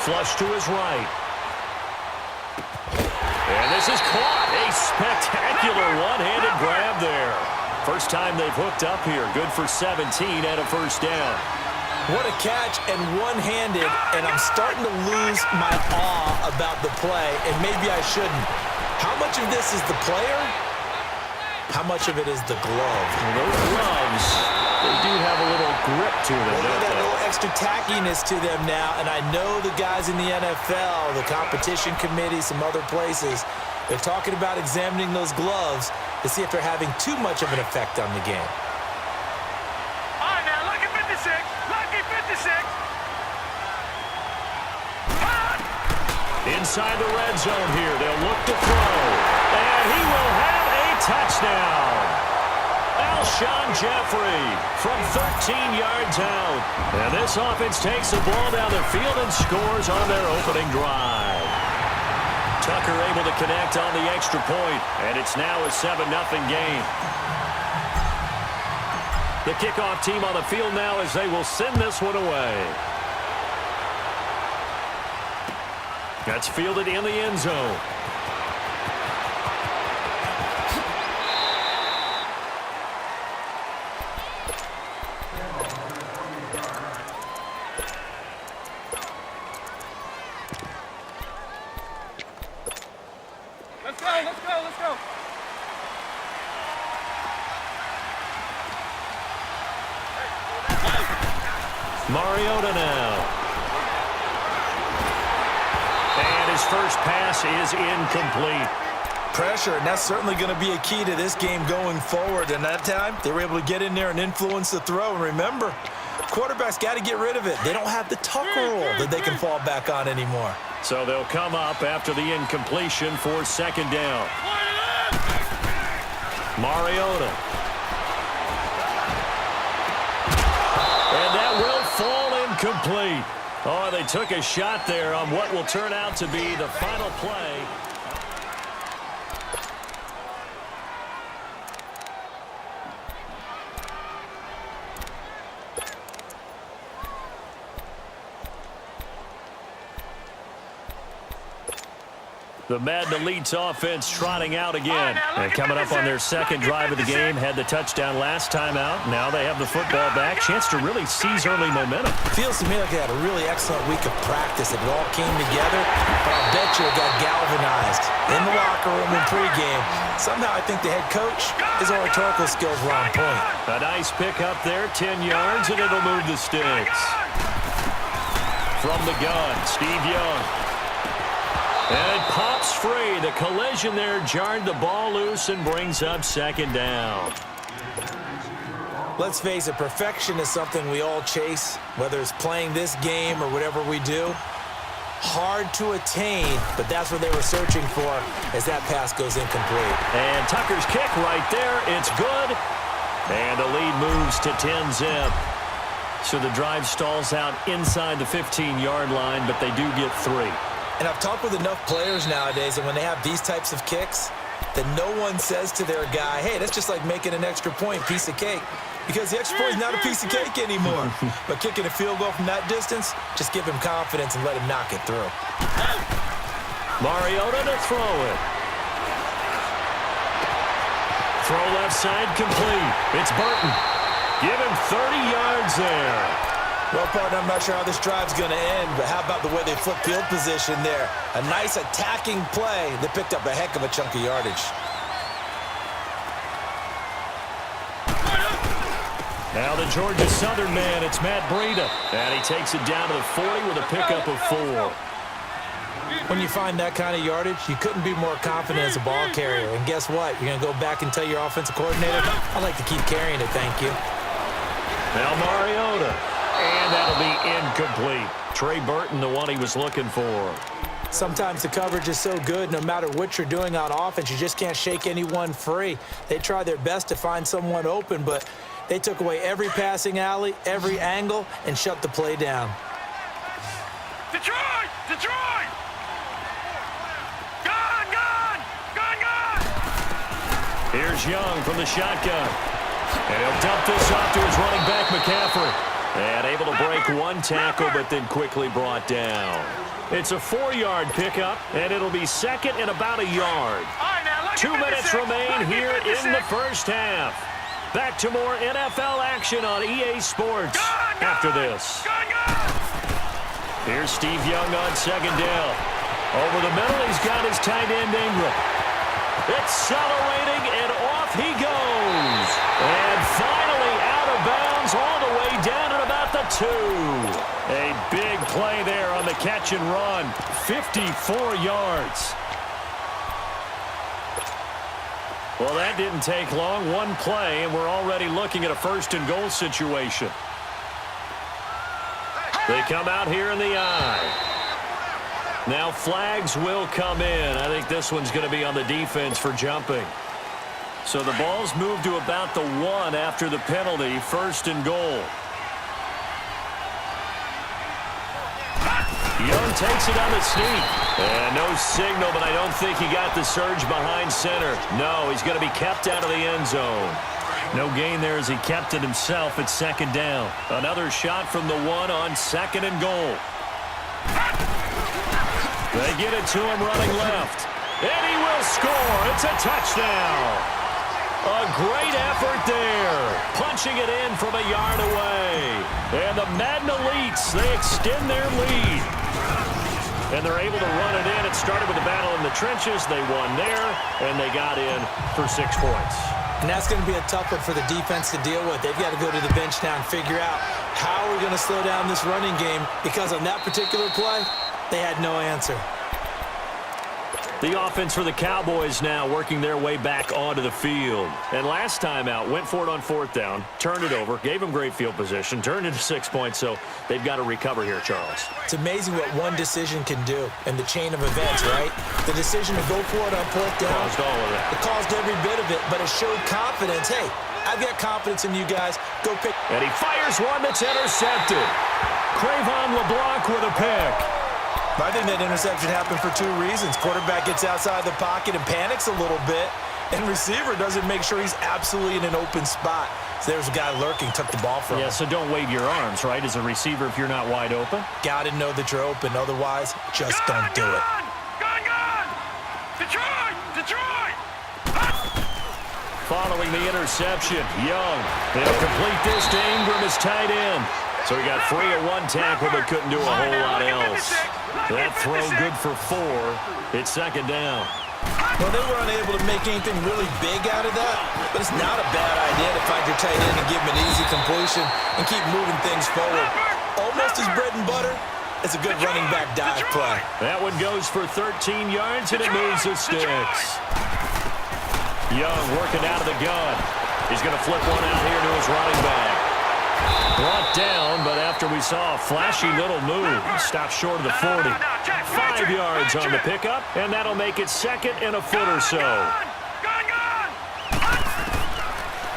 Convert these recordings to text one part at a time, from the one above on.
Flush to his right. And this is caught. A spectacular one-handed grab there. First time they've hooked up here. Good for 17 and a first down. What a catch and one-handed, and I'm starting to lose my awe about the play, and maybe I shouldn't. How much of this is the player? How much of it is the glove? Well, those gloves, they do have a little grip to them. Well, they got a they? little extra tackiness to them now, and I know the guys in the NFL, the competition committee, some other places, they're talking about examining those gloves to see if they're having too much of an effect on the game. All right, now, lucky 56. Lucky 56. Inside the red zone here, they'll look to throw. And he will have a touchdown. Alshon Jeffrey from 13 yards out. And this offense takes the ball down the field and scores on their opening drive. Tucker able to connect on the extra point, and it's now a 7-0 game. The kickoff team on the field now as they will send this one away. That's fielded in the end zone. Let's go, let's go, let's go. Mariota now. And his first pass is incomplete. Pressure, and that's certainly going to be a key to this game going forward. And that time, they were able to get in there and influence the throw. And remember, quarterbacks got to get rid of it. They don't have the Tucker rule that they can fall back on anymore. So they'll come up after the incompletion for second down. Mariota. And that will fall incomplete. Oh, they took a shot there on what will turn out to be the final play. The Madden Elite's offense trotting out again. And coming up on their second drive of the game, had the touchdown last time out. Now they have the football back. Chance to really seize early momentum. Feels to me like they had a really excellent week of practice. It all came together, but I'll bet you it got galvanized in the locker room in pregame. Somehow I think the head coach, his oratorical skills were on point. A nice pick up there, 10 yards, and it'll move the sticks. From the gun, Steve Young. And it pops free. The collision there jarred the ball loose and brings up second down. Let's face it, perfection is something we all chase, whether it's playing this game or whatever we do. Hard to attain, but that's what they were searching for as that pass goes incomplete. And Tucker's kick right there. It's good. And the lead moves to 10-zip. So the drive stalls out inside the 15-yard line, but they do get 3. And I've talked with enough players nowadays, and when they have these types of kicks, that no one says to their guy, hey, that's just like making an extra point, piece of cake. Because the extra point is not a piece of cake anymore. But kicking a field goal from that distance, just give him confidence and let him knock it through. Mariota to throw it. Throw left side complete. It's Burton. Give him 30 yards there. Well, partner, I'm not sure how this drive's going to end, but how about the way they flip field position there? A nice attacking play that picked up a heck of a chunk of yardage. Now the Georgia Southern man, it's Matt Breida. And he takes it down to the 40 with a pickup of 4. When you find that kind of yardage, you couldn't be more confident as a ball carrier. And guess what? You're going to go back and tell your offensive coordinator, I'd like to keep carrying it, thank you. Now Mariota. And that'll be incomplete. Trey Burton, the one he was looking for. Sometimes the coverage is so good, no matter what you're doing on offense, you just can't shake anyone free. They try their best to find someone open, but they took away every passing alley, every angle, and shut the play down. Detroit! Detroit! Gone! Gone! Gone! Gone! Here's Young from the shotgun. And he'll dump this off to his running back, McCaffrey. And able to break one tackle, but then quickly brought down. It's a 4-yard pickup, and it'll be second and about a yard. 2 minutes remain here in the first half. Back to more NFL action on EA Sports after this. Here's Steve Young on second down. Over the middle, he's got his tight end Ingram. Accelerating, and off he goes. And finally out of bounds all the way down at about the 2. A big play there on the catch and run. 54 yards. Well, that didn't take long. One play, and we're already looking at a first and goal situation. They come out here in the eye. Now flags will come in. I think this one's going to be on the defense for jumping. So the ball's moved to about the 1 after the penalty, first and goal. Young takes it on the sneak. And no signal, but I don't think he got the surge behind center. No, he's going to be kept out of the end zone. No gain there as he kept it himself at second down. Another shot from the 1 on second and goal. They get it to him running left. And he will score. It's a touchdown. A great effort there. Punching it in from a yard away. And the Madden Elites, they extend their lead. And they're able to run it in. It started with a battle in the trenches. They won there, and they got in for 6 points. And that's going to be a tough one for the defense to deal with. They've got to go to the bench now and figure out how we're going to slow down this running game, because on that particular play, they had no answer. The offense for the Cowboys now working their way back onto the field. And last time out, went for it on 4th down, turned it over, gave them great field position, turned it to 6 points, so they've got to recover here, Charles. It's amazing what one decision can do in the chain of events, right? The decision to go for it on 4th down. Caused all of it. It caused every bit of it, but it showed confidence. Hey, I've got confidence in you guys. Go pick. And he fires one that's intercepted. Crayvon LeBlanc with a pick. I think that interception happened for 2 reasons. Quarterback gets outside the pocket and panics a little bit, and receiver doesn't make sure he's absolutely in an open spot. So there's a guy lurking, took the ball from him. Yeah, so don't wave your arms, right, as a receiver if you're not wide open. Got to know that you're open. Otherwise, just don't do it. Gone! Detroit! Detroit! Following the interception, Young. They'll complete this to Ingram as tight end. So he got free at 1 tackle, but couldn't do a whole lot else. That throw good for 4. It's second down. Well, they were unable to make anything really big out of that, but it's not a bad idea to find your tight end and give him an easy completion and keep moving things forward. Almost his bread and butter. It's a good running back dive play. That one goes for 13 yards, and it moves the sticks. Young working out of the gun. He's going to flip one out here to his running back. Brought down, but after we saw a flashy little move, stopped short of the 40. 5 yards on the pickup, and that'll make it second and a foot or so.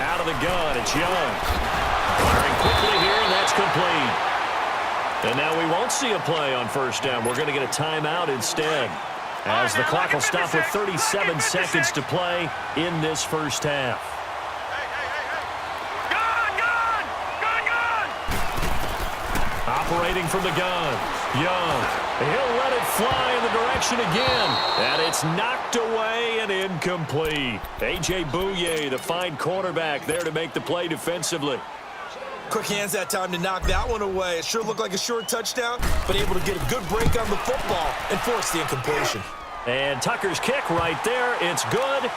Out of the gun, it's Young. Firing quickly here, and that's complete. And now we won't see a play on first down. We're going to get a timeout instead, as the clock will stop with 37 seconds to play in this first half. Operating from the gun, Young. He'll let it fly in the direction again. And it's knocked away and incomplete. A.J. Bouye, the fine cornerback, there to make the play defensively. Quick hands that time to knock that one away. It sure looked like a short touchdown, but able to get a good break on the football and force the incompletion. And Tucker's kick right there. It's good.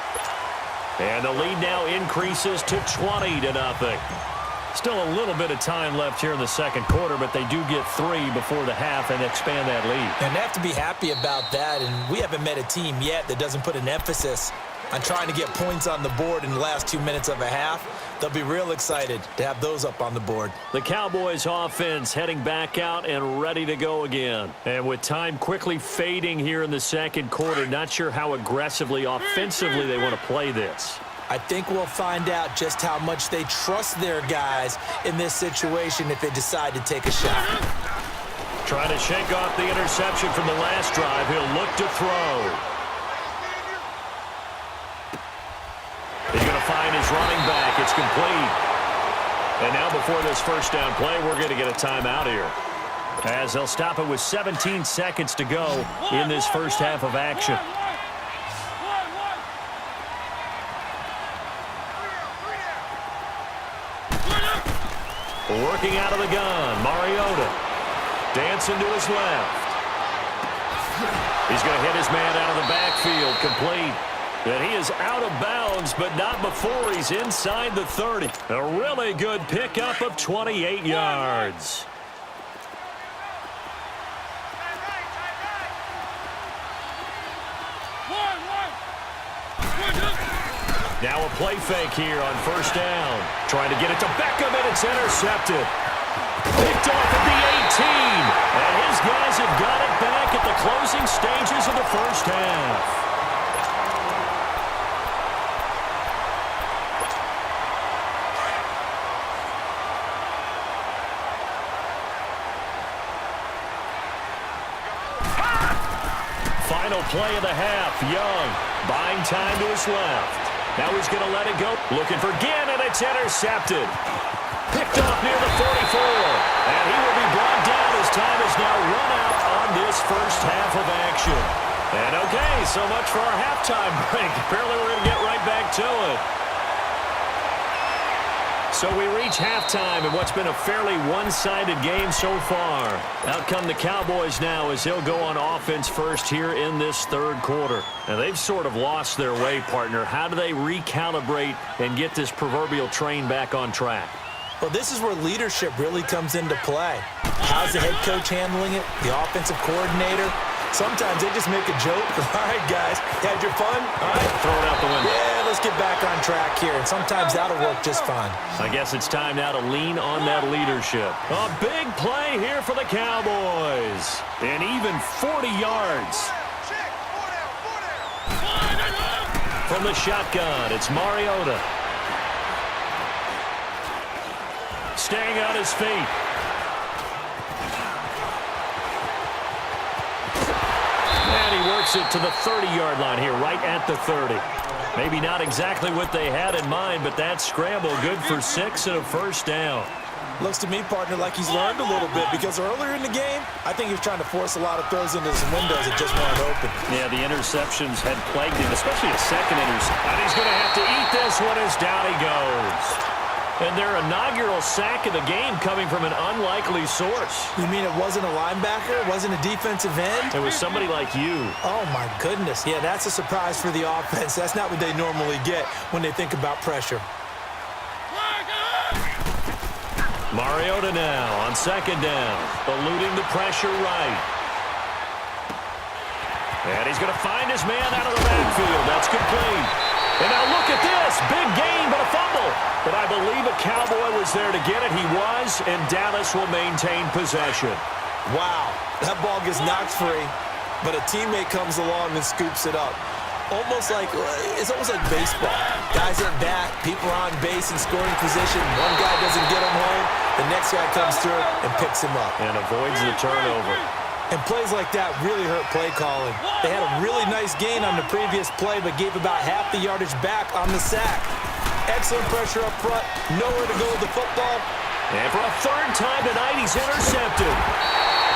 And the lead now increases to 20-0. Still a little bit of time left here in the second quarter, but they do get 3 before the half and expand that lead. And they have to be happy about that, and we haven't met a team yet that doesn't put an emphasis on trying to get points on the board in the last 2 minutes of a half. They'll be real excited to have those up on the board. The Cowboys offense heading back out and ready to go again. And with time quickly fading here in the second quarter, not sure how aggressively, offensively they want to play this. I think we'll find out just how much they trust their guys in this situation if they decide to take a shot. Trying to shake off the interception from the last drive. He'll look to throw. He's going to find his running back. It's complete. And now before this first down play, we're going to get a timeout here, as they'll stop it with 17 seconds to go in this first half of action. Working out of the gun, Mariota. Dancing to his left. He's going to hit his man out of the backfield, complete. And he is out of bounds, but not before he's inside the 30. A really good pickup of 28 yards. Now a play fake here on first down. Trying to get it to Beckham, and it's intercepted. Picked off at the 18. And his guys have got it back at the closing stages of the first half. Final play of the half. Young buying time to his left. Now he's going to let it go. Looking for Ginn, and it's intercepted. Picked off near the 44. And he will be brought down as time is now run out on this first half of action. And okay, so much for our halftime break. Apparently we're going to get right back to it. So we reach halftime in what's been a fairly one-sided game so far. Out come the Cowboys now as they'll go on offense first here in this third quarter. Now they've sort of lost their way, partner. How do they recalibrate and get this proverbial train back on track? Well, this is where leadership really comes into play. How's the head coach handling it? The offensive coordinator? Sometimes they just make a joke. All right, guys, had your fun? All right, throw it out the window. Yeah, let's get back on track here. And sometimes that'll work just fine. I guess it's time now to lean on that leadership. A big play here for the Cowboys. And even 40 yards. From the shotgun, it's Mariota. Staying on his feet. Works it to the 30-yard line here, right at the 30. Maybe not exactly what they had in mind, but that scramble good for 6 and a first down. Looks to me, partner, like he's learned a little bit, because earlier in the game, I think he was trying to force a lot of throws into some windows that just weren't open. Yeah, the interceptions had plagued him, especially a second interception. And he's going to have to eat this one as down he goes. And their inaugural sack of the game coming from an unlikely source. You mean it wasn't a linebacker? It wasn't a defensive end? It was somebody like you. Oh, my goodness. Yeah, that's a surprise for the offense. That's not what they normally get when they think about pressure. Mariota now on second down, eluding the pressure right. And he's going to find his man out of the backfield. That's complete. And now look at this. Big gain, but a fumble. But I believe a Cowboy was there to get it. He was, and Dallas will maintain possession. Wow. That ball gets knocked free, but a teammate comes along and scoops it up. It's almost like baseball. Guys at bat, people are on base in scoring position. One guy doesn't get him home. The next guy comes through and picks him up. And avoids the turnover. And plays like that really hurt play calling. They had a really nice gain on the previous play, but gave about half the yardage back on the sack. Excellent pressure up front. Nowhere to go with the football. And for a third time tonight, he's intercepted.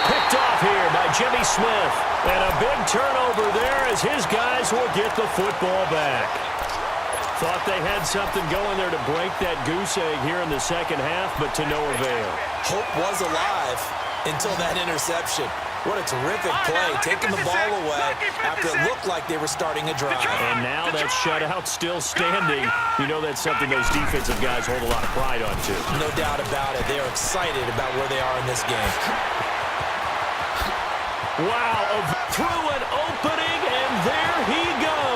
Picked off here by Jimmy Smith. And a big turnover there as his guys will get the football back. Thought they had something going there to break that goose egg here in the second half, but to no avail. Hope was alive until that interception. What a terrific play, taking the ball away after it looked like they were starting a drive. And now that shutout still standing. You know that's something those defensive guys hold a lot of pride on, too. No doubt about it. They are excited about where they are in this game. Wow, through an opening, and there he goes.